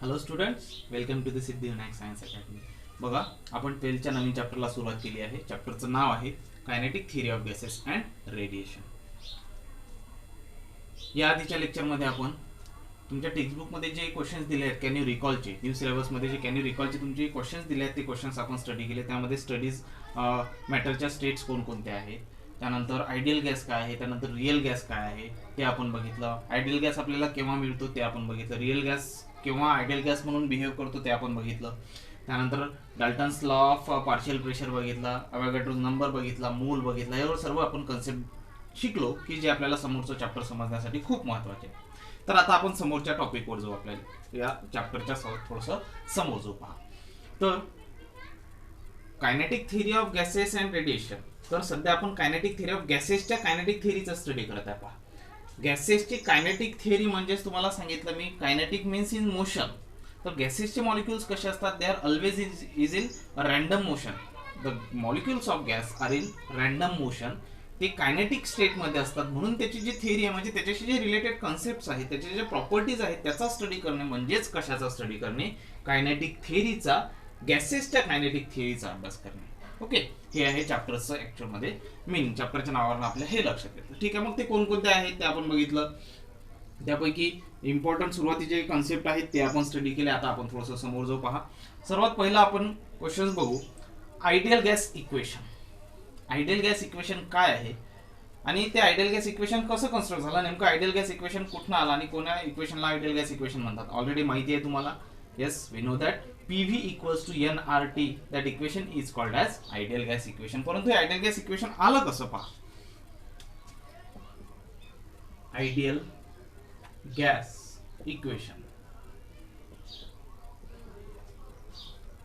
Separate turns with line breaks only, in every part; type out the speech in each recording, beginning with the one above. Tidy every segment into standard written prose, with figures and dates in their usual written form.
Hello students, welcome to the Siddhivinayak science academy. बघा, आपण 12च्या नवीन चॅप्टरला सुरुवात केली आहे. चॅप्टरचं नाव आहे kinetic theory of gases and radiation. या आधीच्या लेक्चरमध्ये आपण तुमच्या टेक्स्टबुकमध्ये जे क्वेश्चन्स दिले आहेत कॅन यू रिकॉलचे, न्यू सिलेबसमध्ये जे कॅन यू रिकॉलचे तुमचे क्वेश्चन्स दिले आहेत ते क्वेश्चन्स आपण स्टडी केले. त्यामध्ये स्टडीज मॅटरच्या स्टेट्स कोणकोणत्या आहेत, त्यानंतर आयडियल गॅस काय आहे, त्यानंतर रिअल गॅस काय आहे ते आपण बघितलं. आयडियल गॅस आपल्याला केव्हा मिळतो ते आपण बघितलं. रिअल गॅस किंवा आयडियल गॅस म्हणून बिहेव करतो ते आपण बघितलं. त्यानंतर Dalton's law of partial pressure बघितला, अवोगाड्रो नंबर बघितला, मोल बघितला. यावर सर्व आपण कन्सेप्ट शिकलो की जे आपल्याला समोरचं चॅप्टर समजण्यासाठी खूप महत्त्वाचे आहे. तर आता आपण समोरच्या टॉपिकवर जाऊ, आपल्याला या चॅप्टरच्या थोडंसं समोर जाऊ. पहा, तर kinetic theory of gases and radiation. तर सध्या आपण कायनेटिक थिअरी ऑफ गॅसेसच्या कायनेटिक थिअरीचा स्टडी करत आहे. पहा, गॅसेसची कायनेटिक थिअरी म्हणजेच तुम्हाला सांगितलं मी, कायनेटिक मीन्स इन मोशन. तर गॅसेसचे मॉलिक्युल्स कसे असतात, they are always is in random motion. The molecules of gas are in random motion. ते कायनेटिक स्टेटमध्ये असतात, म्हणून त्याची जी थिअरी आहे म्हणजे त्याच्याशी जे रिलेटेड कन्सेप्ट्स आहेत, त्याचे जे प्रॉपर्टीज आहेत त्याचा स्टडी करणे म्हणजेच कशाचा स्टडी करणे, कायनेटिक थिअरीचा, गॅसेसच्या कायनेटिक थिअरीचा अभ्यास करणे. ओके, हे आहे चॅप्टरचं ऍक्च्युअलमध्ये मीनिंग. चॅप्टरच्या नावावरून आपल्या हे लक्षात येतं. ठीक आहे, मग ते कोणकोणते आहेत ते आपण बघितलं. त्यापैकी इम्पॉर्टंट सुरुवातीचे कन्सेप्ट आहेत ते आपण स्टडी केले. आता आपण थोडंसं समोर जाऊ. पहा, सर्वात पहिला आपण क्वेश्चन्स बघू. Ideal gas equation. Ideal gas equation काय आहे आणि ते आयडियल गॅस इक्वेशन कसं कन्स्ट्रक्ट झालं, नेमकं आयडियल गॅस इक्वेशन कुठून आला आणि कोणत्या इक्वेशनला आयडियल गॅस इक्वेशन म्हणतात, ऑलरेडी माहिती आहे तुम्हाला. Yes, we know that PV equals to nRT, that equation is called as ideal gas equation. परंतु आयडियल गॅस इक्वेशन आलं कसं? पहा, आयडियल गॅस इक्वेशन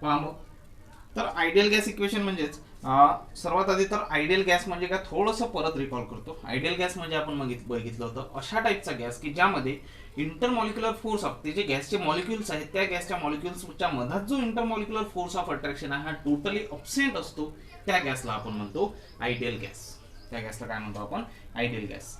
पहा. मग तर आयडियल गॅस इक्वेशन म्हणजेच सर्वात आधी तर आयडियल गॅस म्हणजे काय थोडंसं परत रिकॉल करतो. आयडियल गॅस म्हणजे आपण बघितलं होतं अशा टाईपचा गॅस की ज्यामध्ये इंटरमॉलिक्युलर फोर्स ऑफ ते जे गॅसचे मॉलिक्युल्स आहेत त्या गॅसच्या मॉलिक्युल्सच्या मधात जो इंटरमॉलिक्युलर फोर्स ऑफ अट्रॅक्शन आहे हा टोटली अब्सेंट असतो, त्या गॅसला आपण म्हणतो आयडियल गॅस. त्या गॅसला काय म्हणतो आपण? Ideal gas.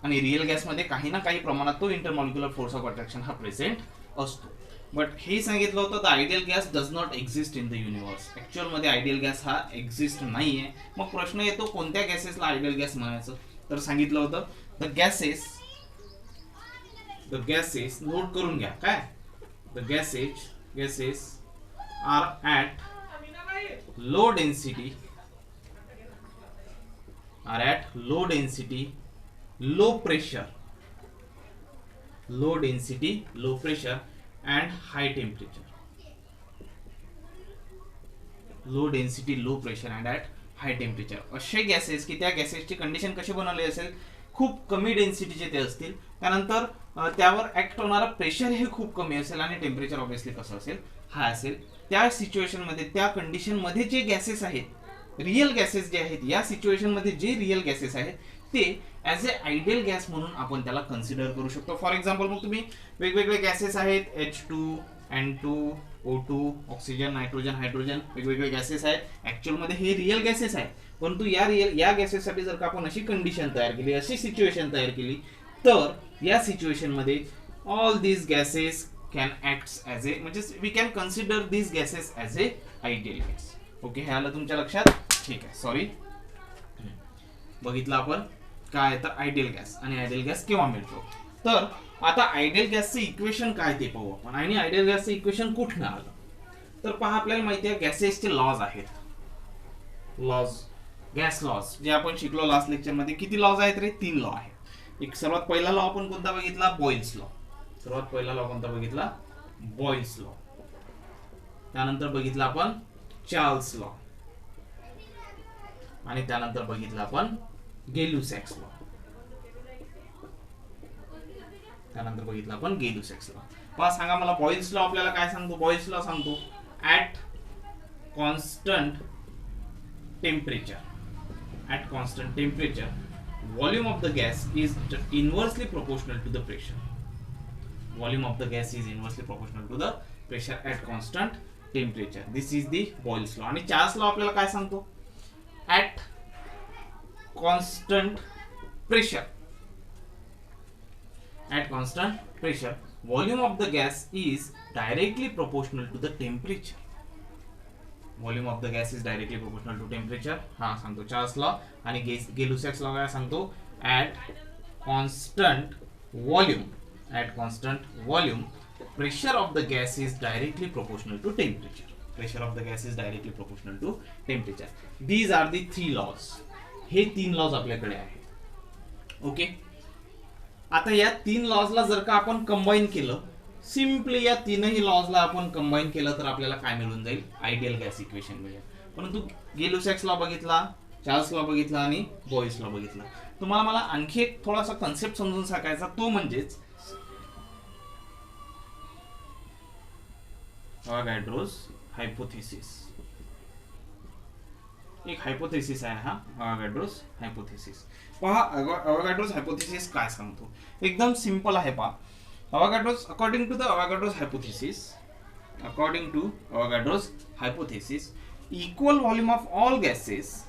आणि रिअल गॅसमध्ये काही ना काही प्रमाणात तो इंटरमॉलिक्युलर फोर्स ऑफ अट्रॅक्शन हा प्रेझेंट असतो. बट हे सांगितलं होतं the ideal gas does not exist in the universe. Actual मध्ये आयडियल गॅस हा एक्झिस्ट नाहीये. मग प्रश्न येतो कोणत्या गॅसेसला आयडियल गॅस म्हणायचं? तर सांगितलं होतं द गॅसेस नोट करून घ्या काय, the gases are at low density, low pressure and high temperature. Low density, low pressure and at high temperature. असे गॅसेस की त्या गॅसेसची कंडिशन कशी बनवली असेल, खूप कमी डेन्सिटीचे ते असतील, त्यानंतर त्यावर ऍक्ट होणारा प्रेशर हे खूप कमी असेल आणि टेम्परेचर ऑब्विसली कसं असेल, हाय असेल. त्या सिच्युएशन मध्ये, त्या कंडिशन मध्ये जे गॅसेस आहेत, रिअल गॅसेस जे आहेत, या सिच्युएशन मध्ये जे रिअल गॅसेस आहेत ते ॲज ए आयडियल गॅस म्हणून आपण त्याला कन्सिडर करू शकतो. फॉर एक्झाम्पल, मग तुम्ही वेगवेगळे गॅसेस आहेत, H2, N2, O2, oxygen, nitrogen, hydrogen, वेगवेगळे गॅसेस आहेत. ऍक्च्युअल मध्ये हे रिअल गॅसेस आहेत, परंतु या गॅसेससाठी जर का आपण अशी कंडिशन तयार केली, अशी सिच्युएशन तयार केली, तर या सिच्युएशन मध्ये all these gases can act as a, म्हणजे we can consider these gases as a ideal gas. Okay, हे आलं तुमच्या लक्षात? ठीक आहे, सॉरी. बघितलं आपण काय तर आयडियल गॅस आणि आयडियल गॅस केव्हा मिळतो. तर आता आयडियल गॅसचं इक्वेशन काय ते पाहू आपण, आणि आयडियल गॅसचं इक्वेशन कुठनं आलं. तर पहा, आपल्याला माहिती आहे गॅसेसचे लॉज आहेत. गॅस लॉज जे आपण शिकलो लास्ट लेक्चर मध्ये. किती लॉज आहेत रे? 3 लॉ आहेत. एक सर्वात पहिला लॉ आपण कोणता बघितला? Boils law. Boyle's law. त्यानंतर बघितला आपण चार्ल्स लॉ, आणि त्यानंतर बघितलं आपण गेलू-सॅक्स लॉ. पहा, सांगा मला बॉइल्स लॉ आपल्याला काय सांगतो? बॉइल्स लॉ सांगतो at constant temperature volume of the gas is inversely proportional to the pressure. At constant temperature. This is the Boyle's law. आणि चार्ल्स लॉ आपल्याला काय सांगतो? At constant pressure volume of the gas is directly proportional to the temperature. Volume of the gas is directly proportional to temperature. हा सांगतो Charles law. आणि Gay Lussac's law काय सांगतो? At constant volume pressure of the gas is directly proportional to temperature. Pressure of the gas is directly proportional to temperature. These are the three laws. हे 3 lodge आपल्याकडे आहे. Okay. आता या 3 लॉजला जर का आपण कंबाईन केलं, सिम्पली या तीनही लॉजला आपण कंबाईन केलं तर आपल्याला काय मिळून जाईल? आयडियल गॅस इक्वेशन मिळेल. परंतु गे-लुसॅक्स लॉ बघितला, चार्ल्स लॉ बघितला आणि बॉयस लॉ बघितला. तुम्हाला मला आणखी एक थोडासा कन्सेप्ट समजून सांगायचा, तो म्हणजेच अवोगाड्रोज हायपोथेसिस. एक हायपोथेसिस आहे हा, अवोगाड्रोज हायपोथेसिस. पहा अवोगाड्रोज हायपोथेसिस काय सांगतो, एकदम सिंपल आहे. पहा according to the Avogadro's hypothesis, equal volume of all gases,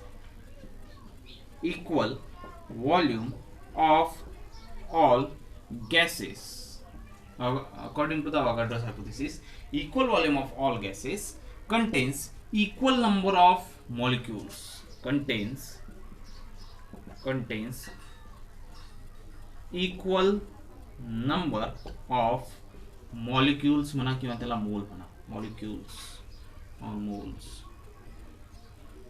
according to the Avogadro's hypothesis, equal volume of all gases contains equal number of molecules. Contains equal number of molecules म्हणा किंवा त्याला मोल म्हणा, molecules or moles.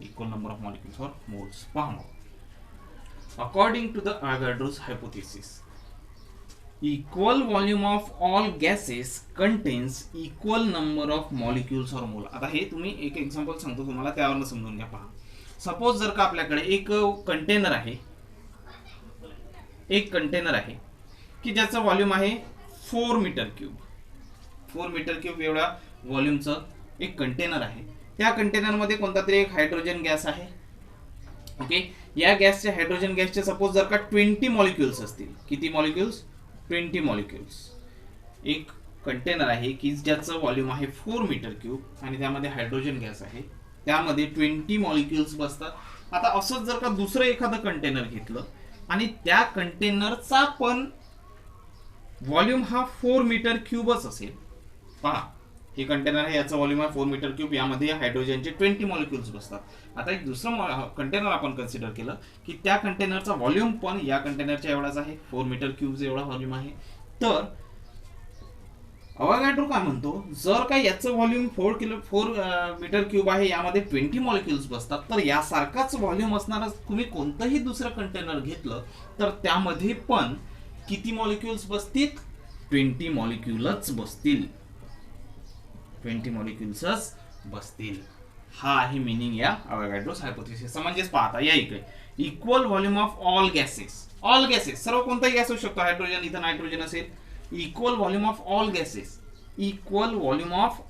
Equal number of molecules or moles. पहा, according to the Avogadro's hypothesis, equal volume of all gases contains equal number of molecules or mole. आता हे तुम्ही एक एक्झाम्पल सांगतो तुम्हाला, त्यावरून समजून घ्या. पहा, सपोज जर का आपल्याकडे एक कंटेनर आहे की ज्याचं व्हॉल्यूम आहे 4 मीटर क्यूब एवढा व्हॉल्यूमचं एक कंटेनर आहे. त्या कंटेनरमध्ये कोणता तरी एक हायड्रोजन गॅस आहे. ओके. या गॅसच्या हायड्रोजन गॅसचे सपोज जर का 20 मॉलिक्युल्स असतील. किती मॉलिक्युल्स? 20 मॉलिक्युल्स. एक कंटेनर आहे की ज्याचं व्हॉल्यूम आहे 4 मीटर क्यूब आणि त्यामध्ये हायड्रोजन गॅस आहे, त्यामध्ये 20 मॉलिक्युल्स बसतात. आता असंच जर का दुसरं एखादं कंटेनर घेतलं आणि त्या कंटेनरचा पण व्हॉल्यूम हा 4 मीटर क्यूबच असेल. पहा, हे कंटेनर आहे, याचं व्हॉल्यूम आहे 4 मीटर क्यूब, यामध्ये हायड्रोजनचे 20 मॉलिक्युल्स बसतात. आता एक दुसरं कंटेनर आपण कन्सिडर केलं की त्या कंटेनरचा व्हॉल्यूम पण या कंटेनरच्या एवढाच आहे, 4 मीटर क्यूब एवढा व्हॉल्यूम आहे. तर अवोगाड्रो काय म्हणतो, जर का याचं व्हॉल्यूम 4 मीटर क्यूब आहे, यामध्ये 20 मॉलिक्युल्स बसतात, तर यासारखाच व्हॉल्यूम असणारा तुम्ही कोणतंही दुसरं कंटेनर घेतलं तर त्यामध्ये पण किती मॉलिक्युल्स बसतील? 20 मॉलिक्युलच बसतील. 20 मॉलिक्युल्सच बसतील. हा आहे मीनिंग या अवोगाड्रोज हायपोथेसिसचा. म्हणजेच पाहता या इकडे equal volume of all gases, सर्व कोणताही गॅस होऊ शकतो, हायड्रोजन, इथं नायट्रोजन असेल. Equal volume of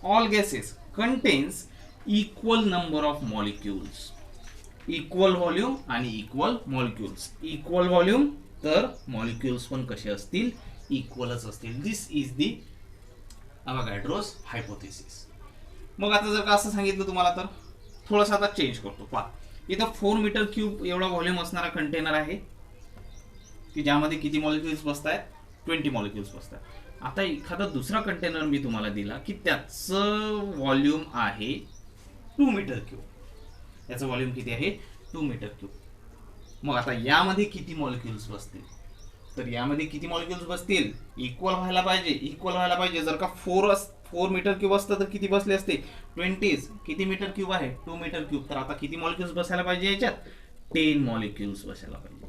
all gases contains equal number of molecules. Equal volume आणि इक्वल मॉलिक्युल्स. इक्वल व्हॉल्यूम तर मॉलिक्युल्स पण कसे असतील? इक्वलच असतील. दिस इज दी अवोगाड्रोज हायपोथेसिस. मग आता जर का असं सांगितलं तुम्हाला तर थोडंसं आता चेंज करतो. पहा, इथं 4 मीटर क्यूब एवढा व्हॉल्यूम असणारा कंटेनर आहे की ज्यामध्ये किती मॉलिक्युल्स बसतात? 20 मॉलिक्युल्स बसतात. आता एखादा दुसरा कंटेनर मी तुम्हाला दिला की त्याचं व्हॉल्यूम आहे 2 मीटर क्यूब. याचं व्हॉल्यूम किती आहे? 2 मीटर क्यूब. मग आता यामध्ये किती मॉलिक्युल्स बसतील? तर यामध्ये किती मॉलिक्युल्स बसतील? इक्वल व्हायला पाहिजे. जर का 4 मीटर क्यूब असतं तर किती बसले असते? 20. किती मीटर क्यूब आहे? 2 मीटर क्यूब. तर आता किती मॉलिक्युल्स बसायला पाहिजे याच्यात? 10 मॉलिक्युल्स बसायला पाहिजे.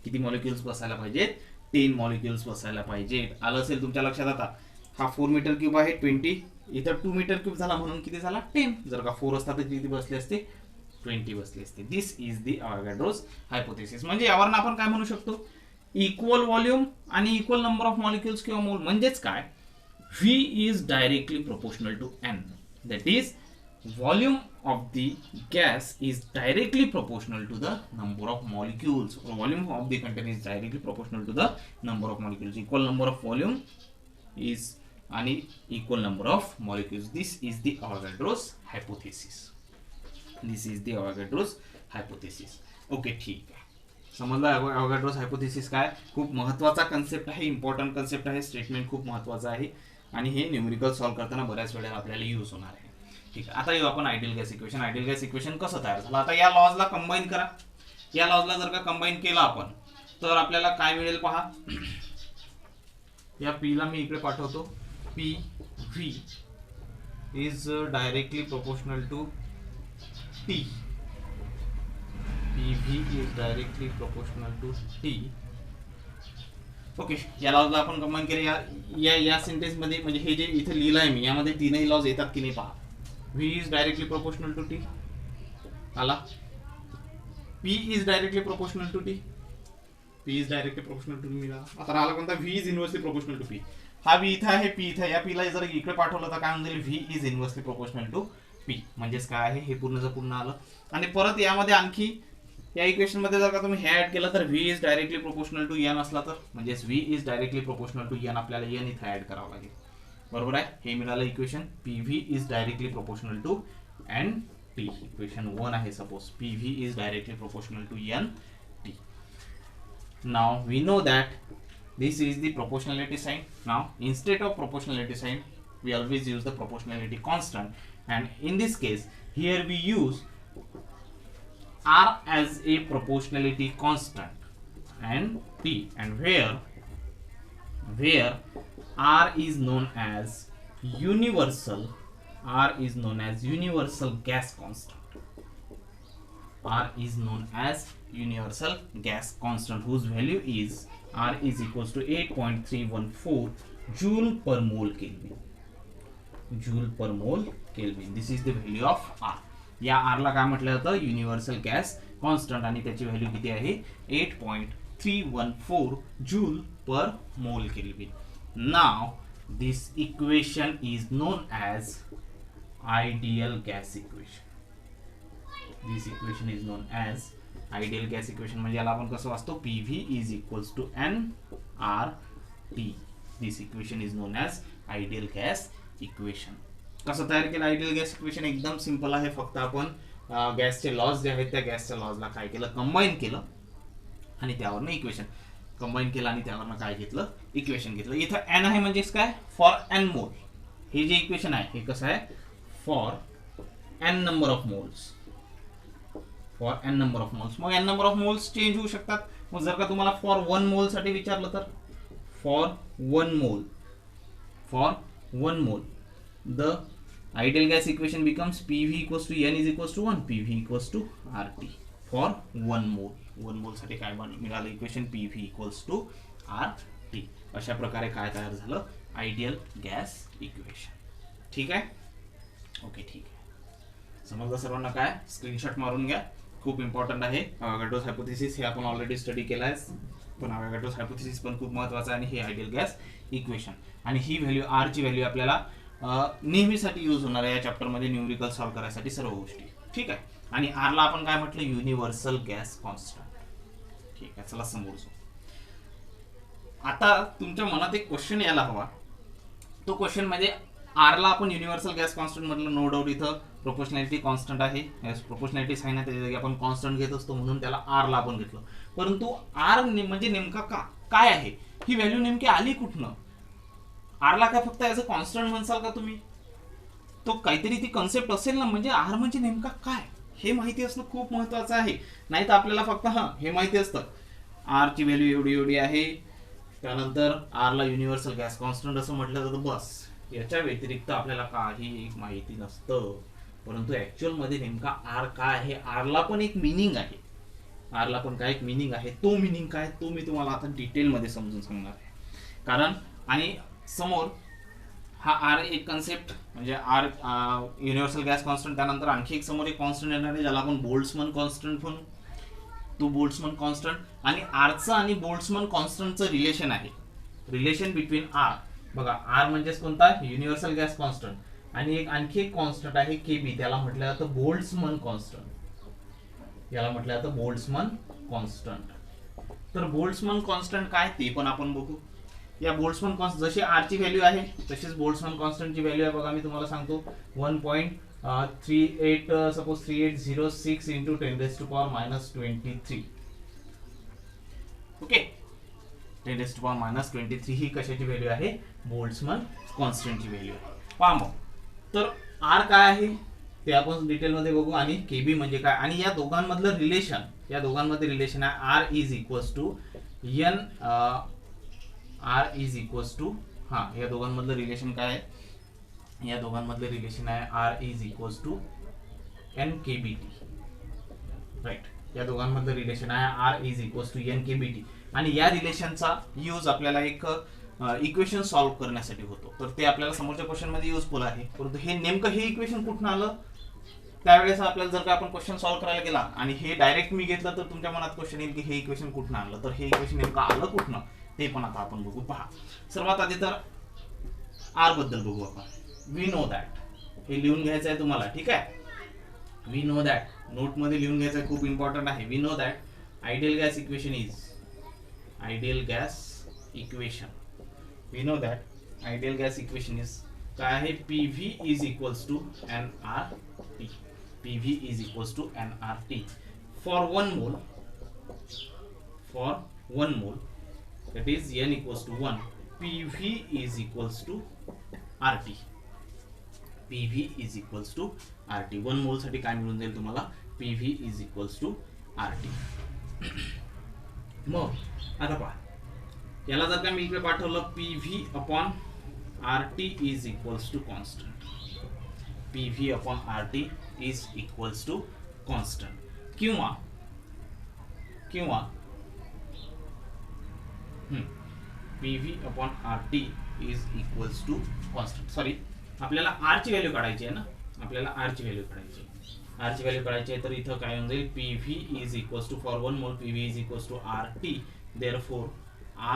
किती मॉलिक्युल्स बसायला पाहिजेत? 10 मॉलिक्युल्स बसायला पाहिजेत. आलं असेल तुमच्या लक्षात. आता हा 4 मीटर क्यूब आहे, 20, इथं 2 मीटर क्यूब झाला म्हणून किती झाला? 10. जर का 4 असता तर किती बसले असते? 20 बसले असते. दिस इज दी अवोगाड्रोज हायपोथेसिस. म्हणजे यावरून आपण काय म्हणू शकतो? इक्वल व्हॉल्यूम आणि इक्वल नंबर ऑफ मॉलिक्युल्स किंवा मोल म्हणजेच काय? V is directly proportional to N. That is, volume of the gas is directly proportional to the number of molecules. Or volume of the container is directly proportional to the number of molecules. Equal number of volume is and equal number of molecules. This is the Avogadro's hypothesis. Okay, ठीक आहे. समजलं अवोगाड्रोस hypothesis काय, खूप महत्त्वाचा concept आहे, important concept आहे, statement खूप महत्त्वाचं आहे आणि हे न्यूमेरिकल सॉल्व्ह करताना बऱ्याच वेळेला आपल्याला यूज होणार आहे. ठीक आहे, आता येऊ आपण ideal gas equation. Ideal gas equation कसं तयार झालं, आता या लॉजला कंबाईन करा. या लॉजला जर का कंबाईन केलं आपण तर आपल्याला काय मिळेल पहा. या पीला मी इकडे पाठवतो. P V is directly proportional to T. PV is directly proportional to T. Okay, या लॉजला आपण कंबाईन केले. या या सेंटेन्स मध्ये म्हणजे हे जे इथे लिहिलं आहे मी यामध्ये तीनही लॉज येतात की नाही पहा. V is directly proportional to T आला. P is directly proportional to T. P is directly proportional to मिळाला. आता आला कोणता, V is inversely proportional to P. हा V इथं आहे, P इथं. या P ला जर इकडे पाठवलं तर काय म्हणेल, V is inversely proportional to P. म्हणजेच काय आहे, हे पूर्णचं पूर्ण आलं. आणि परत यामध्ये आणखी या इक्वेशन मध्ये जर का तुम्ही हे ऍड केलं तर V is directly proportional to n असला तर म्हणजेच V is directly proportional to n आपल्याला n इथे ऍड करावं लागेल. बरोबर आहे, हे मिळालं equation. PV is directly proportional to NT. Equation 1 आहे suppose. PV is directly proportional to NT. Now we know that this is the proportionality sign. Now instead of proportionality sign we always use the proportionality constant, and in this case here we use R as a proportionality constant and T, and where R is known as universal gas constant. R is known as universal gas constant whose value is R is equals to 8.314 joule per mole Kelvin. Joule per mole Kelvin. This is the value of R. या R ला काय म्हटलं जातं, universal gas constant, आणि त्याची value किती आहे, 8.314 joule per mole kelvin. Now this equation is known as ideal gas equation. This equation is known as ideal gas equation. म्हणजे याला आपण कसं वाचतो, PV is equals to nRT. This equation is known as ideal gas equation. कसं तयार केलं ideal gas equation, एकदम simple आहे. फक्त आपण गॅसचे लॉज जे आहेत त्या गॅसच्या लॉजला काय केलं, कंबाईन केलं आणि त्यावरनं इक्वेशन कंबाईन केलं आणि त्यावरनं काय घेतलं, इक्वेशन घेतलं. इथं n आहे म्हणजेच काय, फॉर n मोल. हे जे इक्वेशन आहे हे कसं आहे, for n number of moles. For n number of moles. मग n number of moles change होऊ शकतात. मग जर का तुम्हाला फॉर 1 मोल साठी विचारलं तर फॉर 1 मोल the ideal gas equation becomes PV equals to n is equals to 1, PV equals to RT for 1 mole. 1 mole साठी काय मिळालं equation, PV equals to RT. अशा प्रकारे काय तयार झालं, आयडियल गॅस इक्वेशन. ठीक आहे, ओके ठीक आहे. समजलं सर्वांना काय, स्क्रीनशॉट मारून घ्या, खूप इम्पॉर्टंट आहे. अवोगाड्रोस हायपोथेसिस हे आपण ऑलरेडी स्टडी केला आहे, पण अवोगाड्रोस हायपोथेसिस पण खूप महत्त्वाचा आहे. आणि हे आयडियल गॅस इक्वेशन आणि ही व्हॅल्यू R ची व्हॅल्यू आपल्याला नेहमीसाठी यूज होणार आहे या चॅप्टरमध्ये न्यूमेरिकल सॉल्व्ह करायसाठी सर्व गोष्टी. ठीक आहे, आणि R ला आपण काय म्हटलं, युनिव्हर्सल गॅस कॉन्स्टंट. ठीक आहे, चला समोर जाऊ. आता तुमच्या मनात एक क्वेश्चन यायला हवा. तो क्वेश्चन म्हणजे R ला आपण युनिव्हर्सल गॅस कॉन्स्टंट म्हटलं, नो डाऊट इथं प्रोपोर्शनॅलिटी कॉन्स्टंट आहे, प्रोपोर्शनॅलिटी साइन आहे, त्याच्या जागी आपण कॉन्स्टंट घेत असतो म्हणून त्याला R ला आपण घेतलं. परंतु R म्हणजे नेमका काय आहे, ही व्हॅल्यू नेमकी आली कुठनं. R ला काय फक्त ॲज अ कॉन्स्टंट म्हणसाल का तुम्ही, तो काहीतरी ती कन्सेप्ट असेल ना. म्हणजे R म्हणजे नेमका काय हे माहिती असणं खूप महत्त्वाचं आहे. नाही तर आपल्याला फक्त हे माहिती असतं R ची व्हॅल्यू एवढी एवढी आहे, त्यानंतर R ला युनिव्हर्सल गॅस कॉन्स्टंट असं म्हटलं जातं, बस. याच्या व्यतिरिक्त आपल्याला काही एक माहिती नसतं. परंतु ऍक्च्युअल मध्ये नेमका R काय आहे, R ला पण एक मिनिंग आहे. R ला पण काय एक मिनिंग आहे. तो मिनिंग काय, तो मी तुम्हाला आता डिटेल मध्ये समजून सांगणार आहे. कारण आणि समोर हा R एक कन्सेप्ट म्हणजे R युनिव्हर्सल गॅस कॉन्स्टंट, त्यानंतर आणखी एक समोर एक कॉन्स्टंट येणार आहे ज्याला आपण बोल्ट्झमन कॉन्स्टंट म्हणू. तो बोल्ट्झमन कॉन्स्टंट आणि Rचं आणि बोल्ट्झमन कॉन्स्टंटचं रिलेशन आहे. रिलेशन बिटवीन R, बघा R म्हणजेच कोणता, युनिव्हर्सल गॅस कॉन्स्टंट, आणि एक आणखी एक कॉन्स्टंट आहे KB, त्याला म्हटलं जातं बोल्ट्झमन कॉन्स्टंट. याला म्हटलं जातं बोल्ट्झमन कॉन्स्टंट. तर बोल्ट्झमन कॉन्स्टंट काय ते पण आपण बघू. या बोल्ट्झमन कॉन्स्टंट जशी R ची व्हॅल्यू आहे तशीच बोल्ट्झमन कॉन्स्टंटची व्हॅल्यू आहे. बघा मी तुम्हाला सांगतो 1.38 सपोज 3806 × 10⁻⁻23. ओके, 10⁻⁻23 ही कशाची व्हॅल्यू आहे, बोल्ट्झमन कॉन्स्टंटची व्हॅल्यू आहे. पहा मग, तर आर काय आहे ते आपण डिटेलमध्ये बघू आणि केबी म्हणजे काय, आणि या दोघांमधलं रिलेशन, या दोघांमध्ये रिलेशन आहे R is equals to N, R is equals to, हा या दोघांमधलं रिलेशन काय आहे, या दोघांमधलं रिलेशन आहे R is equals to N K B T. Right, या दोघांमधलं रिलेशन आहे R is equals to N K B T. आणि या रिलेशनचा यूज आपल्याला एक इक्वेशन सॉल्व्ह करण्यासाठी होतो, तर ते आपल्याला समोरच्या क्वेश्चन मध्ये युजफुल आहे. परंतु हे नेमकं हे इक्वेशन कुठून आलं, त्यावेळेस आपल्याला जर का आपण क्वेश्चन सॉल्व्ह करायला गेला आणि हे डायरेक्ट मी घेतलं तर तुमच्या मनात क्वेश्चन येईल की हे इक्वेशन कुठून आलं, तर हे इक्वेशन नेमकं आलं कुठनं ते पण आता आपण बघू. पहा, सर्वात आधी तर आर बद्दल बघू आपण. वी नो दॅट, हे लिहून घ्यायचं आहे तुम्हाला, ठीक आहे. वी नो दॅट, नोट मध्ये लिहून घ्यायचं आहे, खूप इम्पॉर्टंट आहे. We know that ideal gas equation is, ideal gas equation, we know that ideal gas equation is काय आहे, PV is equals to nRT. PV is equals to nRT for 1 mole, for 1 मोल that is n equals to 1, PV is equals to RT. PV is equals to RT. 1 mole साठी काय मिळून जाईल तुम्हाला, PV is equals to RT. मग आता पहा, याला जर का मी इकडे पाठवलं PV upon RT is equals to constant. PV upon RT is equals to constant. किंवा PV upon RT is equals to constant. Sorry, आपल्याला R ची व्हॅल्यू काढायची आहे ना, आपल्याला R ची व्हॅल्यू काढायची आहे, R ची व्हॅल्यू काढायची आहे. तर इथं काय होऊन जाईल, PV is equals to for 1 mole PV is equals to RT. Therefore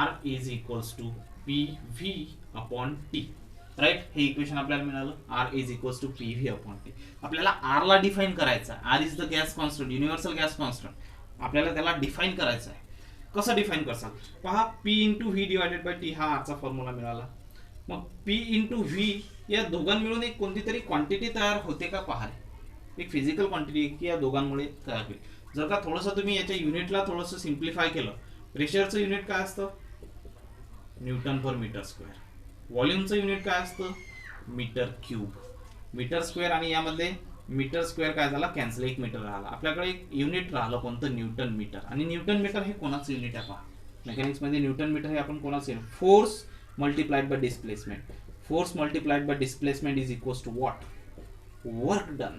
R is equals to PV upon T. Right, हे इक्वेशन आपल्याला मिळालं, R is equals to PV upon T. आपल्याला R ला डिफाइन करायचं आहे. R is the gas constant, universal gas constant. आपल्याला त्याला define करायचं आहे. कसं डिफाइन करसाल, पहा, P into V divided by T, हा आरचा फॉर्म्युला मिळाला. मग P इंटू व्ही या दोघां मिळून एक कोणती तरी क्वांटिटी तयार होते का, पहा, एक फिजिकल क्वांटिटी की या दोघांमुळे तयार होईल. जर का थोडंसं तुम्ही याच्या युनिटला थोडंसं सिम्प्लिफाय केलं, प्रेशरचं युनिट काय असतं, न्यूटन पर मीटर स्क्वेअर. व्हॉल्यूमचं युनिट काय असतं, मीटर क्यूब. मीटर स्क्वेअर आणि यामध्ये मीटर स्क्वेअर काय झाला, कॅन्सल, 1 मीटर राहिला. आपल्याकडे एक युनिट राहिलं कोणतं, न्यूटन मीटर. आणि न्यूटन मीटर हे कोणाचं युनिट आहे, पहा, मेकॅनिक्स मध्ये न्यूटन मीटर हे आपण कोणाचं, force multiplied by displacement. Force multiplied by displacement is equals to what, work done.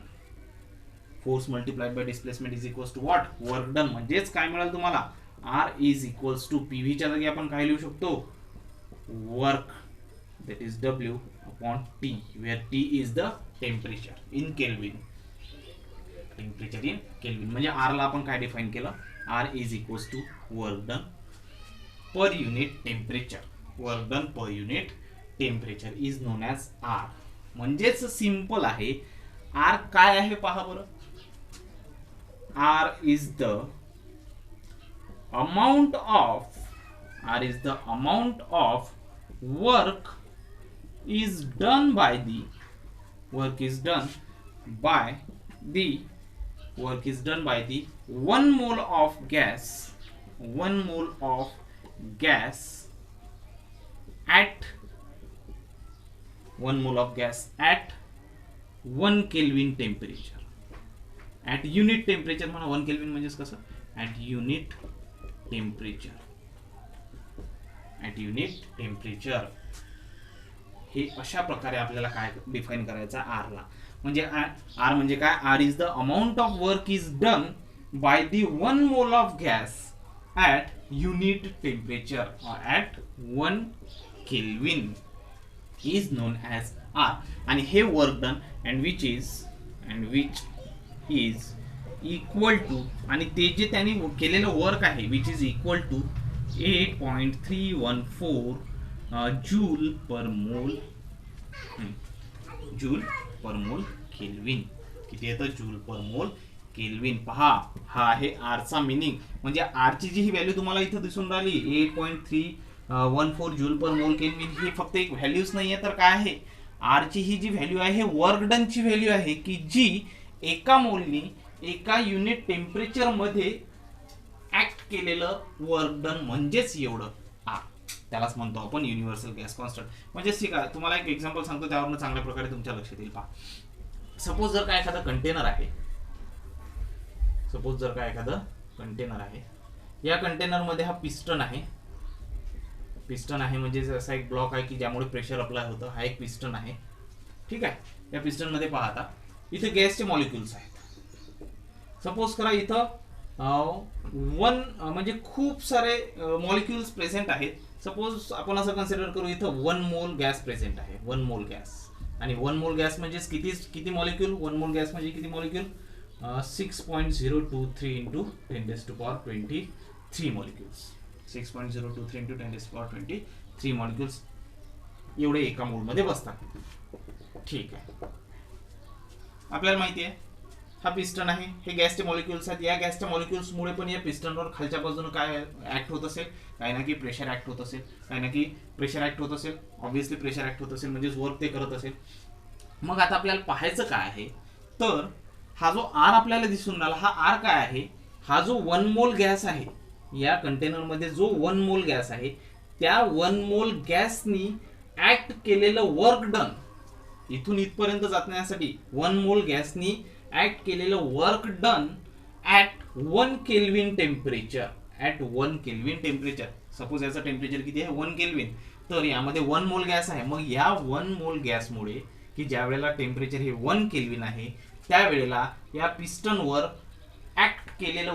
Force multiplied by displacement is equals to what, work done. म्हणजेच काय मिळालं तुम्हाला, R is equals to PV च्या जागी आपण काय लिहू शकतो, work, that is W upon T, where T is the temperature in Kelvin. Temperature in Kelvin. म्हणजे R ला आपण काय डिफाइन केलं, R is equals to work done per unit temperature. Work done per unit temperature is known as R. म्हणजेच simple आहे. R काय आहे पहा बरं, R is the amount of work is done by the 1 mole of gas, 1 mole of gas at 1 Kelvin temperature. At unit temperature म्हणा, 1 Kelvin म्हणजेच कसं, at unit temperature. हे अशा प्रकारे आपल्याला काय डिफाइन करायचं R ला. म्हणजे R म्हणजे काय, R is the amount of work is done by the 1 mole of gas at unit temperature, at 1 kelvin is known as R. आणि हे work done and which is equal to, आणि ते जे त्यांनी केलेलं वर्क आहे which is equal to 8.314 joule per mole, joule per mole kelvin. किती येतं, जूल पर मोल केल्विन. पहा, हा आहे R चा मिनिंग. म्हणजे R ची जी ही व्हॅल्यू तुम्हाला इथं दिसून राहिली 8.314 जूल पर मोल केल्विन, ही फक्त एक व्हॅल्यूच नाहीये, तर काय आहे, R ची ही जी व्हॅल्यू आहे हे वर्क डन ची व्हॅल्यू आहे, की जी एका मोलनी एका युनिट टेम्परेचर मध्ये ऍक्ट केलेलं वर्क डन म्हणजेच एवढं आर, त्यालाच म्हणतो आपण युनिव्हर्सल गॅस कॉन्स्टंट. म्हणजे ठीक आहे, तुम्हाला एक एक्झाम्पल सांगतो, त्यावरून चांगल्या प्रकारे तुमच्या लक्षात येईल. पहा, सपोज जर का एखादा कंटेनर आहे, सपोज जर का एखादं कंटेनर आहे, या कंटेनर मध्ये हा पिस्टन आहे, पिस्टन आहे म्हणजे असा एक ब्लॉक आहे की ज्यामुळे प्रेशर अप्लाय होतं, हा एक पिस्टन आहे. ठीक आहे, या पिस्टन मध्ये पहा, आता इथे गॅसचे मॉलिक्युल्स आहेत. सपोज करा इथं म्हणजे खूप सारे मॉलिक्युल्स प्रेझेंट आहेत. सपोज आपण असं कन्सिडर करू, इथं 1 मोल गॅस प्रेझेंट आहे, 1 मोल गॅस. आणि 1 मोल गॅस म्हणजे किती मॉलिक्युल, 1 मोल गॅस म्हणजे किती molecule, 6.023 into 10⁻23 molecules, 6.023 into 10⁻23 molecules एवढे एका मोलमध्ये बसतात. ठीक आहे, आपल्याला माहिती आहे हा पिस्टन आहे, हे गॅसचे मॉलिक्युल्स आहेत. या गॅसच्या मॉलिक्युल्समुळे पण या पिस्टनवर खालच्या बाजूने काय ऍक्ट होत असेल, काही ना की प्रेशर ऍक्ट होत असेल, काही ना की प्रेशर ऍक्ट होत असेल. ऑब्व्हियसली प्रेशर ऍक्ट होत असेल म्हणजेच वर्क ते करत असेल. मग आता आपल्याला पाहायचं काय आहे, तर हा जो आर आपल्याला दिसून राहिला, हा आर काय आहे, हा जो 1 मोल गॅस आहे, या कंटेनर मध्ये जो 1 मोल गॅस आहे, त्या 1 मोल गॅसनी ऍक्ट केलेलं वर्क डन, इथून इथपर्यंत जाण्यासाठी 1 मोल गॅसनी ऍक्ट केलेलं work done at 1 kelvin temperature, at 1 kelvin temperature. Suppose याचं टेम्परेचर किती आहे, 1 केल्विन. तर यामध्ये 1 मोल गॅस आहे. मग या 1 मोल गॅसमुळे, की ज्या वेळेला टेम्परेचर हे 1 केल्विन आहे, त्यावेळेला या पिस्टनवर ऍक्ट केलेलं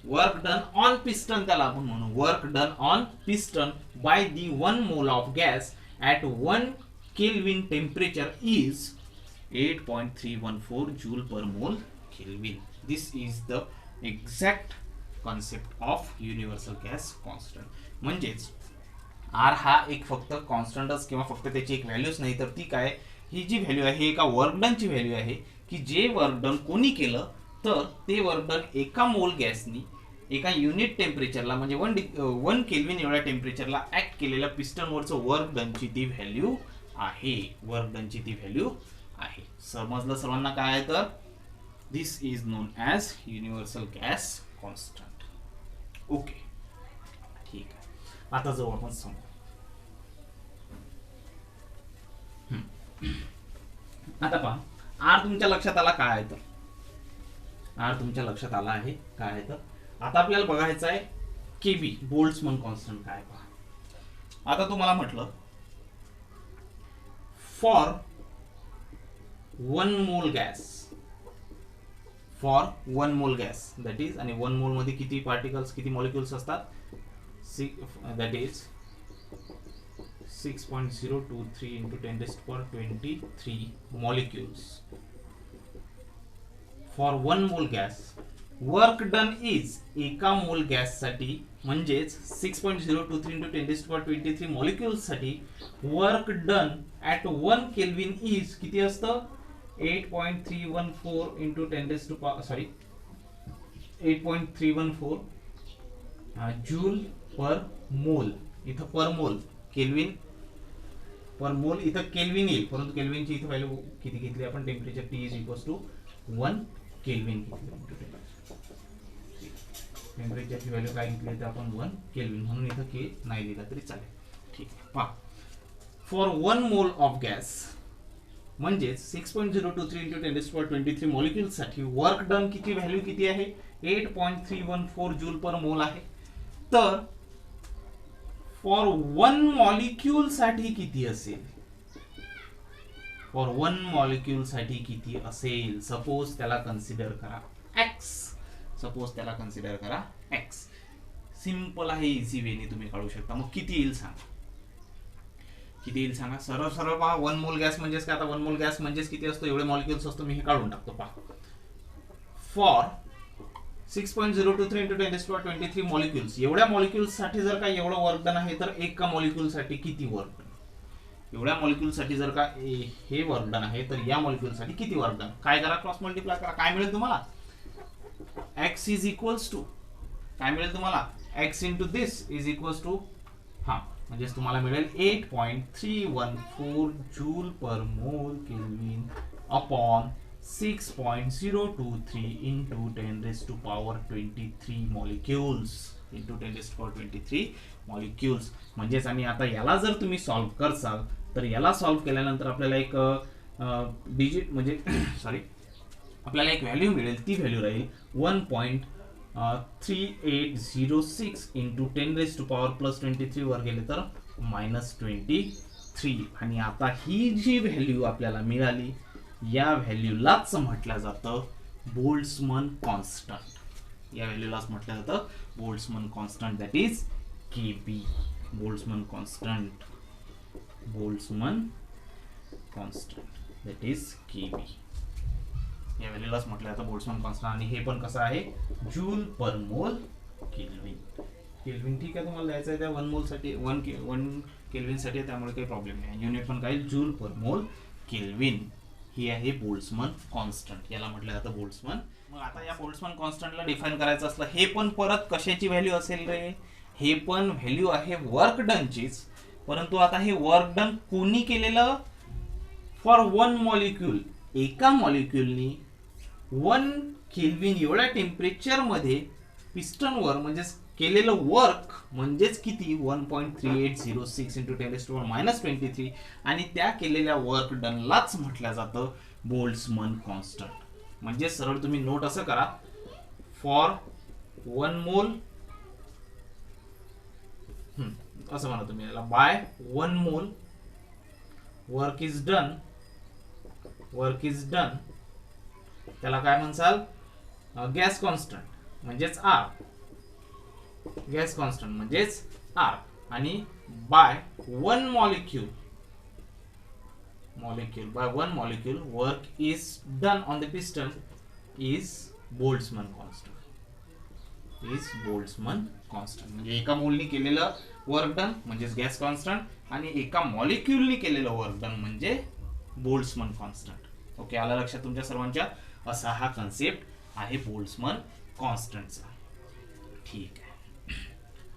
वर्क डन ऑन पिस्टन, त्याला आपण म्हणू work done on piston bye the 1 mole of gas at 1 kelvin temperature is 8.314 joule per mole kelvin. This is the exact concept of universal gas constant. म्हणजेच R हा एक फक्त कॉन्स्टंटच किंवा फक्त त्याची एक व्हॅल्यूच नाही, तर ती काय, ही जी व्हॅल्यू आहे ही एका वर्क डनची व्हॅल्यू आहे, की जे वर्क डन कोणी केलं, तर ते वर्क डन एका मोल गॅसनी एका युनिट टेम्परेचरला म्हणजे 1 केल्विन एवढ्या टेम्परेचरला ऍक्ट केलेल्या पिस्टनवरचं वर्क डनची ती व्हॅल्यू आहे, वर्क डनची ती व्हॅल्यू आहे. समजलं सर्वांना काय आहे, तर this is known as universal gas constant. Okay, ठीक आहे. आता जाऊ आपण समोर. आता पहा, आर तुमच्या लक्षात आला काय आहे, तर आर तुमच्या लक्षात आला आहे काय आहे, तर आता आपल्याला बघायचं आहे केबी, बोल्ट्झमन कॉन्स्टंट काय. पहा, आता तुम्हाला म्हटलं फॉर 1 मोल गॅस, फॉर 1 मोल गॅस दॅट इज, आणि 1 मोल मध्ये किती पार्टिकल्स, किती मॉलिक्युल्स असतात, that is 6.023 into 10⁻23 molecules. For 1 mole gas, work done is एका मोल गॅस साठी म्हणजेच 6.023 into 10⁻23 मॉलिक्युल्स साठी work done at 1 kelvin is किती असतं, 8.314 into 8.314 जूल पर मोल. इथं पर मोल, केल्विन पर मोल, इथं केल्विन येईल, परंतु केल्विनची इथं व्हॅल्यू किती घेतली आपण, temperature T is equals to 1 kelvin घेतली. टेम्परेचरची व्हॅल्यू काय घेतली तर आपण 1 केल्विन, म्हणून इथं के नाही दिला तरी चालेल. ठीक आहे, पहा, फॉर 1 मोल ऑफ गॅस म्हणजेच 6.023 into 10⁻23 मॉलिक्युल्स साठी वर्क डन किती, व्हॅल्यू किती आहे, 8.314 जूल पर मोल आहे. तर फॉर 1 मॉलिक्यूल साठी किती असेल, फॉर 1 मॉलिक्यूल साठी किती असेल, सपोज त्याला कन्सिडर करा x, सपोज त्याला कन्सिडर करा x. सिंपल आहे, इझी वेने तुम्ही काढू शकता. मग किती येईल सांगा, किती येईल सांगा, सरळ सरळ पहा. 1 मोल गॅस म्हणजेच काय, आता 1 मोल गॅस म्हणजेच किती असतो, एवढे मॉलिक्युल्स असतो, मी हे काढून टाकतो. पहा, फॉर 6.023 into 10⁻23 मॉलिक्युल्स, एवढ्या मॉलिक्युल्स साठी जर का एवढं वर्क डन आहे, तर एका मॉलिक्युल साठी किती वर्क डन, एवढ्या मॉलिक्युल साठी जर का हे वर्क डन आहे, तर या मॉलिक्युल साठी किती वर्क डन. काय करा, क्रॉस मल्टिप्लाय करा, काय मिळेल तुम्हाला, x इज इक्वल्स टू, काय मिळेल तुम्हाला, x into this is equals to, हा म्हणजे तुम्हाला मिळेल 8.314 joule per mole kelvin upon 6.023 into 10 raised to power 23 molecules into 10 raised to power 23 molecules. म्हणजेच आणि आता याला जर तुम्ही सॉल्व करसाल तर याला सॉल्व केल्यानंतर आपल्याला एक डिजिट म्हणजे सॉरी आपल्याला एक व्हॅल्यू मिळेल. ती व्हॅल्यू राहील 1.3806 into 10 raise to power plus 23 वर गेले तर -23. आणि आता ही जी व्हॅल्यू आपल्याला मिळाली या व्हॅल्यूलाच म्हटलं जातं बोल्ट्झमन कॉन्स्टंट. या व्हॅल्यूलाच म्हटलं जातं Boltzmann constant, that is KB. Boltzmann constant that is KB. या व्हॅल्यूलाच म्हटलं जातं बोल्ट्झमन कॉन्स्टंट. आणि हे पण कसं आहे joule per mole kelvin. Kelvin ठीक आहे, तुम्हाला द्यायचं आहे त्या 1 मोल साठी 1 केल्विन साठी, त्यामुळे काही प्रॉब्लेम नाही. युनिट पण काय जूल पर मोल केल्विन ही आहे बोल्ट्झमन कॉन्स्टंट. याला म्हटलं जातं बोल्ट्झमन. मग आता या बोल्ट्झमन कॉन्स्टंटला डिफाईन करायचं असलं हे पण परत कशाची व्हॅल्यू असेल रे? हे पण व्हॅल्यू आहे वर्क डनचीच. परंतु आता हे वर्क डन कोणी केलेलं? For 1 molecule. एका मॉलिक्यूलनी 1 केल्विन एवढ्या टेम्परेचर मध्ये पिस्टनवर म्हणजे केलेलं वर्क म्हणजेच किती 1.3806 इंटू 10 रेज टू पॉवर -23. आणि त्या केलेल्या वर्क डनलाच म्हटलं जातं बोल्ट्झमन कॉन्स्टंट. म्हणजे सरळ तुम्ही नोट असं करा, फॉर 1 मोल असं म्हणा तुम्ही याला, बाय 1 मोल वर्क इज डन त्याला काय म्हणसाल? गॅस कॉन्स्टंट म्हणजेच आर. गॅस कॉन्स्टंट म्हणजेच आर. आणि bye 1 molecule by 1 molecule work is done on the piston is Boltzmann constant. म्हणजे एका मोलनी केलेलं वर्क डन म्हणजेच गॅस कॉन्स्टंट आणि एका मॉलिक्यूलनी केलेलं वर्क डन म्हणजे बोल्ट्झमन कॉन्स्टंट. ओके, आला लक्षात तुमच्या सर्वांच्या? असा हा कन्सेप्ट आहे बोल्ट्झमन कॉन्स्टंटचा. ठीक आहे,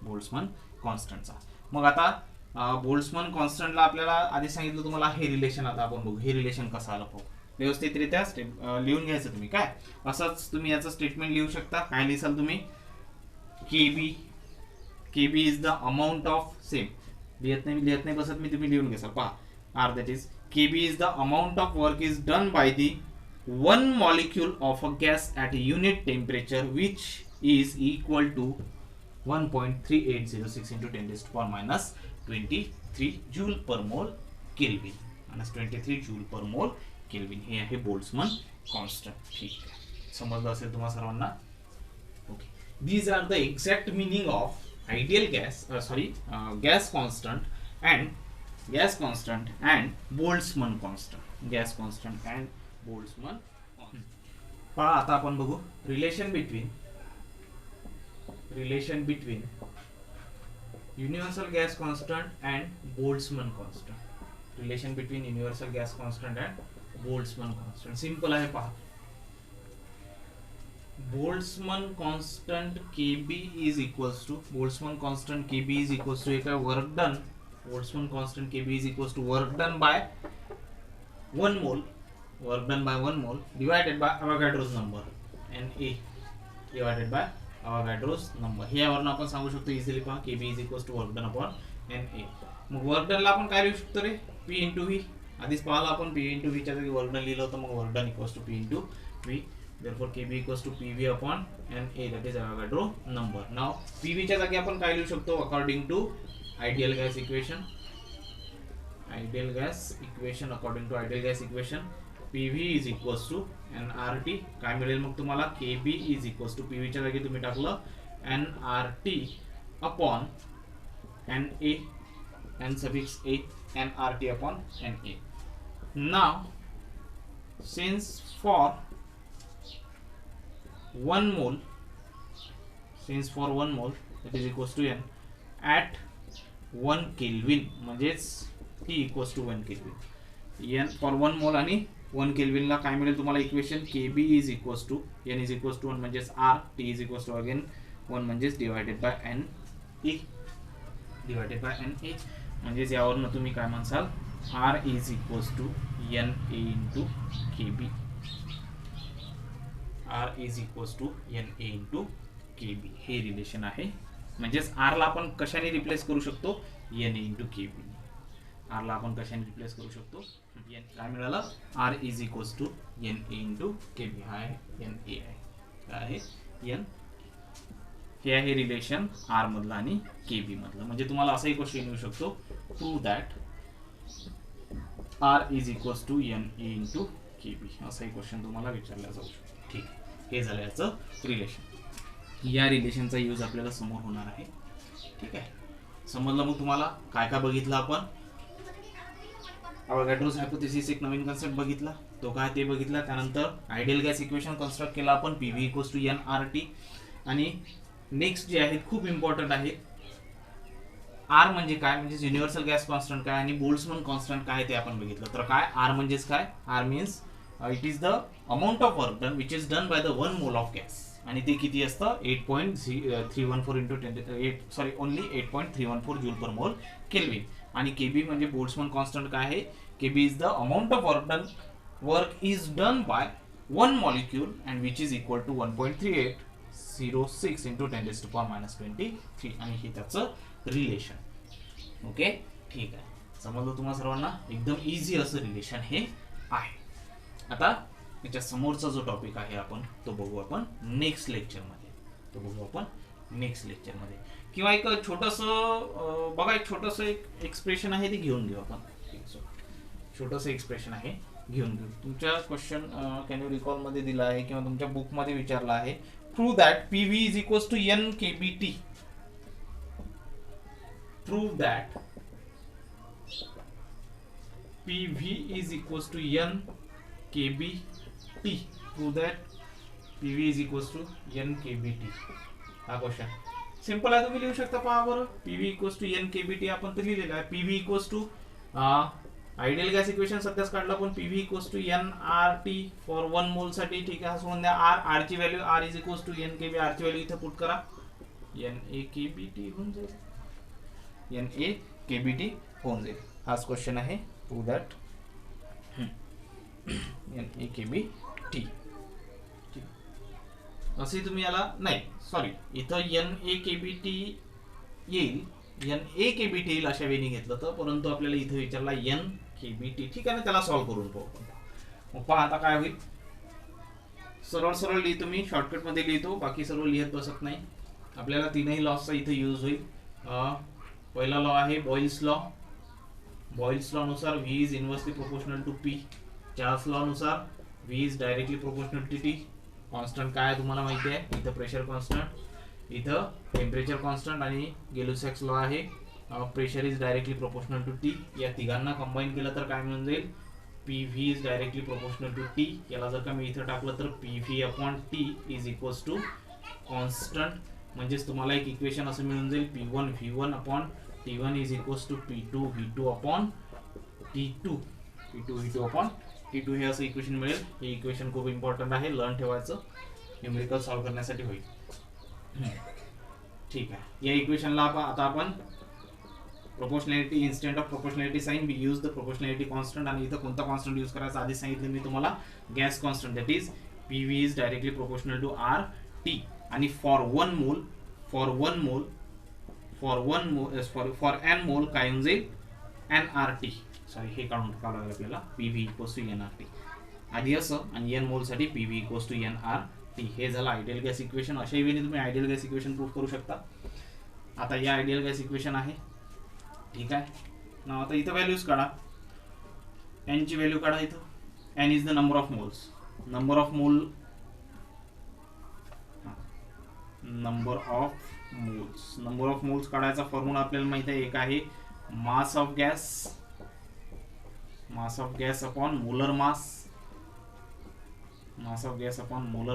बोल्ट्झमन कॉन्स्टंटचा. मग आता बोल्ट्झमन कॉन्स्टंटला आपल्याला आधी सांगितलं तुम्हाला हे रिलेशन. आता आपण बघू हे रिलेशन कसं आलं पाहू. व्यवस्थितरित्या लिहून घ्यायचं तुम्ही. काय असंच तुम्ही याचं स्टेटमेंट लिहू शकता. काय लिहिसाल तुम्ही? KB is the amount of same. लिहित नाही बसत मी, तुम्ही लिहून घ्याल. पहा R that is KB is the amount of work is done by the 1 molecule of a gas at a unit temperature which is equal to 1.3806 into 10 raised to power -23 joule per mole Kelvin. -23 joule per mole Kelvin हे आहे Boltzmann constant. ठीक आहे, समजलं असेल तुम्हाला सर्वांना? Okay, these are the exact meaning of ideal gas constant and Boltzmann constant. Gas constant and Boltzmann constant. पहा आता आपण बघू relation between universal gas constant and Boltzmann constant. Relation between universal gas constant and Boltzmann constant simple आहे. पहा Boltzmann constant Kb is equals to एक work done. Boltzmann constant Kb is equals to work done by 1 mole divided by Avogadro's number Na divided by Avogadro's number. हे यावरून आपण सांगू शकतो easily. पहा Kb is equals to work done upon Na. मग work done ला आपण काय लिहू शकतो रे? P into V. आधीच पाहिलं आपण P into V च्या जागी वर्क डन लिहिलं होतं. मग work done equals to P into V. Therefore Kb equals to PV upon Na, that is Avogadro number. Now PV च्या जागी आपण काय लिहू शकतो? According to ideal gas equation, according to ideal gas equation PV is equals to nRT. काय मिळेल मग तुम्हाला? Kb is equals to PV च्या जागी तुम्ही टाकलं nRT upon Na, n suffix a, nRT upon Na. Now since for 1 mole that is equals to n at 1 Kelvin म्हणजेच T equals to 1 Kelvin. n for 1 mole आणि 1 Kelvin ला काय मिळेल तुम्हाला equation? Kb is equals to n is equals to 1 म्हणजेच R, T is equals to again 1 म्हणजेच divided by Na. म्हणजेच यावरून तुम्ही काय म्हणसाल? R is equals to Na into Kb. R is equals to N A into K B, हे relation आहे. म्हणजेच आरला आपण कशाने रिप्लेस करू शकतो, एन ए इंटू के बी. आरला आपण कशाने रिप्लेस करू शकतो, एन. काय मिळालं, R is equals to N A into K B. हा आहे एन ए आहे, काय आहे एन. हे आहे रिलेशन आर मधलं आणि के बी मधलं. म्हणजे तुम्हाला असाही क्वेश्चन येऊ शकतो, prove that R is equals to N A into K B, असाही क्वेश्चन तुम्हाला विचारला जाऊ शकतो. ठीक आहे, हे झालं याचं रिलेशन. या रिलेशनचा यूज आपल्याला समोर होणार आहे. ठीक आहे, समजलं. मग तुम्हाला काय काय बघितलं आपण, अवोगाड्रोस हायपोथेसिस एक नवीन कन्सेप्ट बघितला, तो काय ते बघितला. त्यानंतर आयडियल गॅस इक्वेशन कन्स्ट्रक्ट केला आपण, PV equals to N R T. आणि नेक्स्ट जे आहेत खूप इम्पॉर्टंट आहे, आर म्हणजे काय, म्हणजे युनिव्हर्सल गॅस कॉन्स्टंट काय आणि बोल्ट्झमन कॉन्स्टंट काय ते आपण बघितलं. तर काय आर म्हणजेच काय, R means it is the amount of work done which is done by the 1 mole of gas. आणि ते किती असतं, 8.314 into 10 sorry only 8.314 joule per mole kelvin. आणि केबी म्हणजे बोल्ट्झमन कॉन्स्टंट काय आहे, KB is the amount of work is done by 1 molecule and which is equal to 1.3806 into 10⁻23. आणि हे त्याचं रिलेशन. ओके, ठीक आहे, समजलं तुम्हा सर्वांना. एकदम इझी असं रिलेशन हे आहे. आता याच्या समोरचा जो टॉपिक आहे आपण तो बघू आपण नेक्स्ट लेक्चरमध्ये, किंवा एक छोटंसं बघा, एक छोटंसं एक एक्सप्रेशन आहे ते घेऊन घेऊ आपण. छोटंसं एक्सप्रेशन आहे घेऊन घेऊ. तुमच्या क्वेश्चन कॅन यू रिकॉल मध्ये दिला आहे किंवा तुमच्या बुक मध्ये विचारला आहे, prove that PV is equals to N KBT. Prove that PV is equals to N KBT. Prove that PV is equals to N KBT. हा क्वेश्चन सिंपल आहे, तुम्ही लिहू शकता. पहा बरं, PV equals to N KBT आपण तर लिहिलेलं आहे. PV equals to ideal gas equation सध्याच काढला, पण PV equals to N R T for 1 mole साठी. ठीक आहे, सोडून द्या आर ची value, R is equals to N KB. आर ची व्हॅल्यू इथे पुट करा, एन ए केबीटी होऊन जाईल, एन ए केबीटी होऊन जाईल. हाच क्वेश्चन आहे, prove that N A KB T. असे तुम्ही याला नाही, सॉरी, इथं एन ए केबी टी येईल, एन ए केबी टी येईल अशा वेळी घेतलं तर, परंतु आपल्याला इथं विचारला एन केबी टी. ठीक आहे ना, त्याला सॉल्व्ह करून पाहू. मग पहा आता काय होईल, सरळ सरळ लिहितो मी, शॉर्टकट मध्ये लिहितो, बाकी सर्व लिहित बसत नाही. आपल्याला तीनही लॉसचा इथे यूज होईल. पहिला लॉ आहे बॉइल्स लॉ. बॉइल्स लॉ नुसार V is inversely proportional to P. Charles law नुसार V is directly proportional to T. Constant काय तुम्हाला माहिती आहे, इथं प्रेशर कॉन्स्टंट, इथं टेम्परेचर कॉन्स्टंट, आणि गेलुसॅक्स लॉ आहे pressure is directly proportional to T. या तिघांना कंबाईन केलं तर काय मिळून जाईल, P V is directly proportional to T. याला जर का मी इथं टाकलं तर P V upon T is equals to constant. म्हणजेच तुम्हाला एक इक्वेशन असं मिळून जाईल, P1 V1 upon T1 is equals to P2 V2 upon T2, P2 V2 upon T2. हे असं इक्वेशन मिळेल. हे इक्वेशन खूप इम्पॉर्टंट आहे, लर्न ठेवायचं, न्यूमेरिकल सॉल्व्ह करण्यासाठी होईल. ठीक आहे, या इक्वेशनला आता आपण proportionality, instant of proportionality sign we use the proportionality constant. आणि इथं कोणता कॉन्स्टंट यूज करायचा आधी सांगितलं मी तुम्हाला, gas constant, that is PV is directly proportional to RT. आणि फॉर n मोल काय होऊन जाईल, nRT. सॉरी, हे काढून टाकावं लागेल आपल्याला, PV इक्वल्स टू nRT आधी असं, आणि n मोल साठी PV इक्वल्स टू nRT. हे झालं आयडियल गॅस इक्वेशन. अशाही वेळी तुम्ही आयडियल गॅस इक्वेशन प्रूव्ह करू शकता. आता या आयडियल गॅस इक्वेशन आहे, ठीक आहे ना. आता इथं व्हॅल्यूज काढा, n ची व्हॅल्यू काढा. इथं n is the number of moles. Number of moles काढायचा फॉर्म्युला आपल्याला माहिती आहे, एक आहे mass of gas upon molar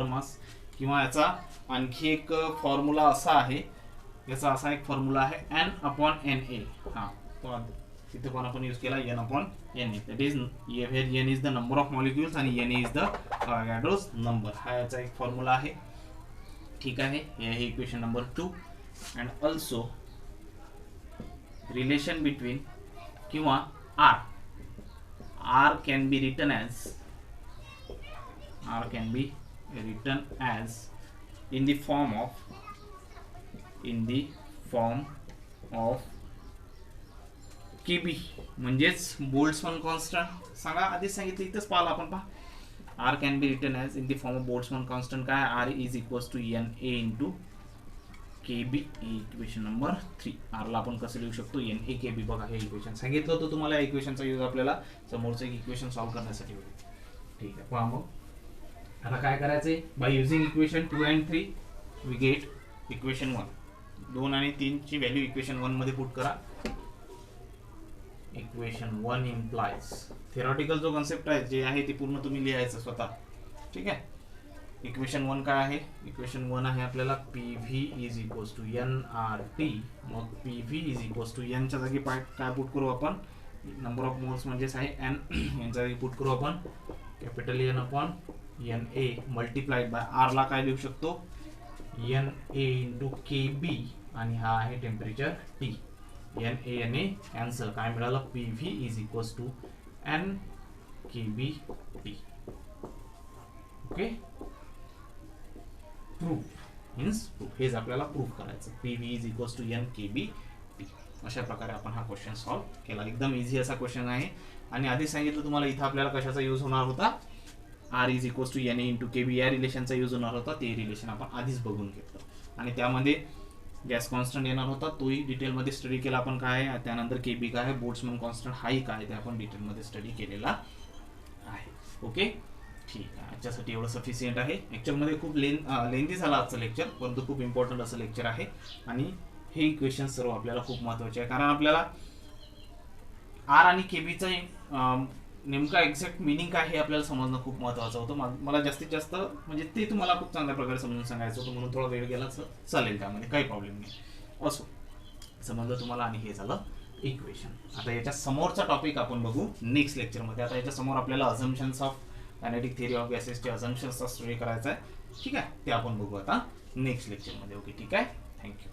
mass. किंवा याचा आणखी एक फॉर्म्युला असा आहे, याचा असा एक फॉर्म्युला आहे n अपॉन Na. हा, तो तिथे पण आपण यूज केला, n upon Na. That is n is the number of molecules आणि Na इज द अवोगाड्रोस नंबर. हा याचा एक फॉर्म्युला आहे. ठीक आहे, हे आहे equation number 2. And also relation between किंवा R can be written written as in the form of KB म्हणजेच बोल्ट्झमन कॉन्स्टंट. सांगा, आधीच सांगितलं, इथंच पाहिलं आपण. पहा, R can be written as in the form of Boltzmann constant. काय, R is equals to NA into KB. Equation number 3. R ला आपण कसं लिहू शकतो, NA KB. बघा, हे इक्वेशन सांगितलं होतं तुम्हाला. इक्वेशनचा यूज आपल्याला समोरचं एक इक्वेशन सॉल्व्ह करण्यासाठी होईल. ठीक आहे, पहा मग आता काय करायचंय. By using equation 2 and 3 we get equation 1. 2 आणि 3 ची व्हॅल्यू इक्वेशन 1 मध्ये पुट करा. इक्वेशन 1 इम्प्लाइज, थेरॉटिकल जो कॉन्सेप्ट आहे जे आहे ते पूर्ण तुम्ही लिहायचं स्वतः. ठीक आहे. इक्वेशन 1 काय आहे. इक्वेशन 1 आहे आपल्याला PV is equals to NRT. मग PV is equals to N च्या जागी काय पुट करू आपण, नंबर ऑफ मोल्स म्हणजेच आहे N. यांच्या जागी पुट करू आपण capital N upon NA multiplied by R ला काय लिहू शकतो, NA इंटू KB. आणि हा आहे टेम्परेचर T. NA कॅन्सल, काय मिळालं, PV is equals to NKBT. Okay, proof means proof. हेच आपल्याला प्रूफ करायचं. PV is equals to NKBT. अशा प्रकारे आपण हा क्वेश्चन सॉल्व्ह केला. एकदम इझी असा क्वेश्चन आहे. आणि आधी सांगितलं तुम्हाला इथं आपल्याला कशाचा यूज होणार होता, R is equals to NA into KB या रिलेशनचा यूज होणार होता. ते रिलेशन आपण आधीच बघून घेतलं. आणि त्यामध्ये गॅस कॉन्स्टंट येणार होता, तोही डिटेलमध्ये स्टडी केला आपण. काय आहे, त्यानंतर KB काय आहे, बोल्ट्झमन कॉन्स्टंट हाही काय ते आपण डिटेलमध्ये स्टडी केलेला आहे. ओके, ठीक आहे. आजच्यासाठी एवढं सफिशियंट आहे. ॲक्च्युअलमध्ये खूप लेंथी झाला आजचं लेक्चर, परंतु खूप इम्पॉर्टंट असं लेक्चर आहे. आणि हे इक्वेशन सर्व आपल्याला खूप महत्त्वाचे आहे, कारण आपल्याला R आणि KBचं नेमका एक्झॅक्ट मिनिंग काय हे आपल्याला समजणं खूप महत्त्वाचं होतं. मला जास्तीत जास्त म्हणजे ते तुम्हाला खूप चांगल्या प्रकारे समजून सांगायचं होतं, म्हणून थोडा वेळ गेला चालेल, त्यामध्ये काही प्रॉब्लेम नाही. असो, समजलं तुम्हाला. आणि हे झालं इक्वेशन. आता याच्या समोरचा टॉपिक आपण बघू नेक्स्ट लेक्चरमध्ये. आता याच्या समोर आपल्याला assumptions of kinetic theory of गॅसेसचे अझम्पशन्सचा स्टडी करायचा आहे. ठीक आहे, ते आपण बघू आता नेक्स्ट लेक्चरमध्ये. ओके, ठीक आहे. थँक्यू.